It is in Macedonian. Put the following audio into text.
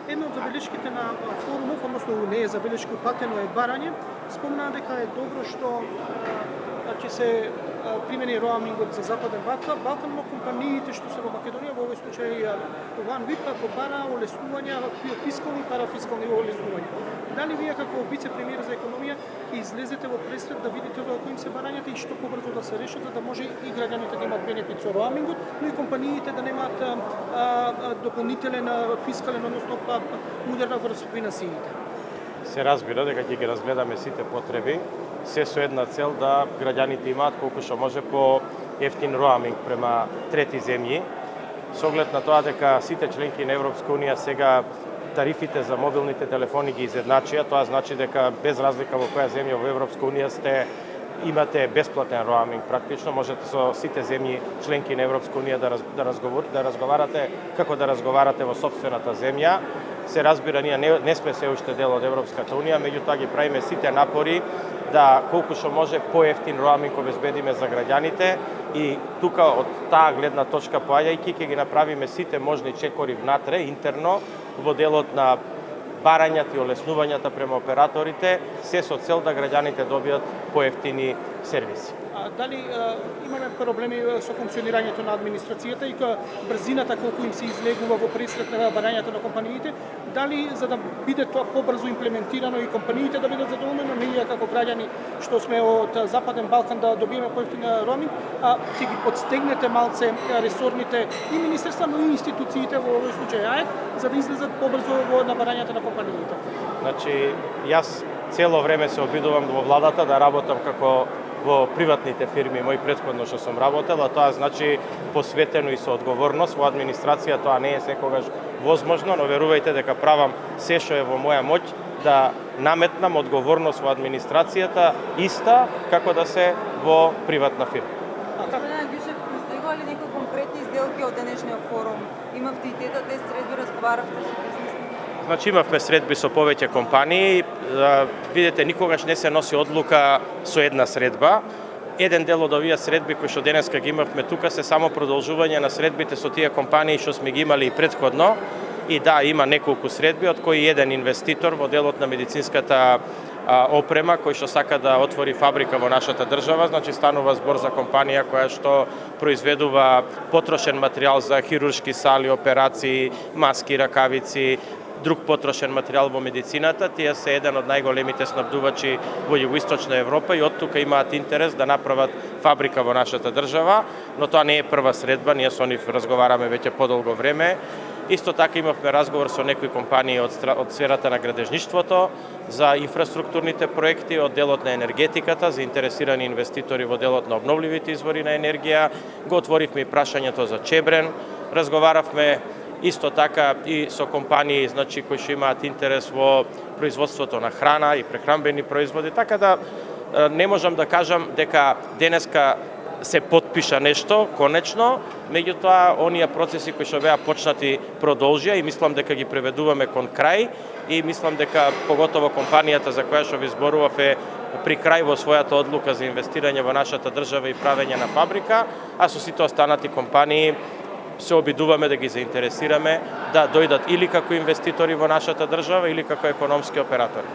Една од забелешките на форумов, односно не е забелешка, упатено е барање, спомна дека е добро што ќе се примени роамингот за Западен Балкан, но компаниите што се во Македонија, во овој случај One Wip, го бара олеснувања, фискални и парафискални олеснувања. Дали вие како вице-премиер за економија ќе излезете во пресред да видите во кои се барањата и што побрзо да се решат, за да може и граѓаните да имаат бенефит со роамингот, но и компаниите да немаат дополнителен фискален, односно удар врз финансиите? Се разбира дека ќе ги разгледаме сите потреби, се со една цел да граѓаните имаат колку што може по ефтин роаминг према трети земји, со оглед на тоа дека сите членки на Европска унија сега тарифите за мобилните телефони ги изедначија, тоа значи дека без разлика во која земја во Европска унија сте, имате бесплатен роаминг практично, можете со сите земји членки на Европска унија да разговарате како да разговарате во сопствената земја. Се разбира, ние не сме се уште дел од Европската унија, меѓутоа ги правиме сите напори да колку што може поевтин роаминг обезбедиме за граѓаните и тука од таа гледна точка поаѓајќи ќе ги направиме сите можни чекори внатре интерно во делот на барањата и олеснувањата према операторите, се со цел да граѓаните добијат поевтини сервиси. Дали имаме проблеми со функционирањето на администрацијата и брзината колку им се излегува во пресрет на барањата на компаниите, дали за да биде тоа побрзо имплементирано и компаниите да бидат задоволни, но ние како граѓани што сме од Западен Балкан да добиеме поевтин роаминг, ќе ги подстегнете малце ресорните и министерства, но и институциите во овој случај АЕК, за да излезат побрзо на барањата на компаниите? Значи, јас цело време се обидувам во владата да работам како во приватните фирми, мој претходно што сум работел, а тоа значи посветено и со одговорност во администрација, тоа не е секогаш возможно, но верувајте дека правам се што е во моја моќ да наметнам одговорност во администрацијата иста како да се во приватна фирма. Господин Гюшев, постигува ли некои конкретни сделки од денешниот форум? Имавте и тета-тет средби, разговаравте со бизнисмени? Значи имавме средби со повеќе компании, видите, никогаш не се носи одлука со една средба. Еден дел од овие средби кои што денеска ги имавме тука се само продолжување на средбите со тие компании што сме ги имали и претходно. И да, има неколку средби, од кои еден инвеститор во делот на медицинската опрема, кој што сака да отвори фабрика во нашата држава, значи станува збор за компанија која што произведува потрошен материјал за хируршки сали, операции, маски, ракавици, друг потрошен материјал во медицината. Тие се еден од најголемите снабдувачи во Југоисточна Европа и од тука имаат интерес да направат фабрика во нашата држава, но тоа не е прва средба, ние со нив разговараме веќе подолго време. Исто така имавме разговор со некои компании од сферата на градежништвото, за инфраструктурните проекти, од делот на енергетиката, за интересирани инвеститори во делот на обновливите извори на енергија. Го отворивме и прашањето за Чебрен, разговаравме исто така и со компании, значи, кои што имаат интерес во производството на храна и прехранбени производи, така да не можам да кажам дека денеска се потпиша нешто, конечно, меѓутоа оние процеси кои што беа почнати продолжија и мислам дека ги преведуваме кон крај и мислам дека поготово компанијата за која што ви зборував е при крај во својата одлука за инвестирање во нашата држава и правење на фабрика, а со сите останати компании се обидуваме да ги заинтересираме да дојдат или како инвеститори во нашата држава или како економски оператори.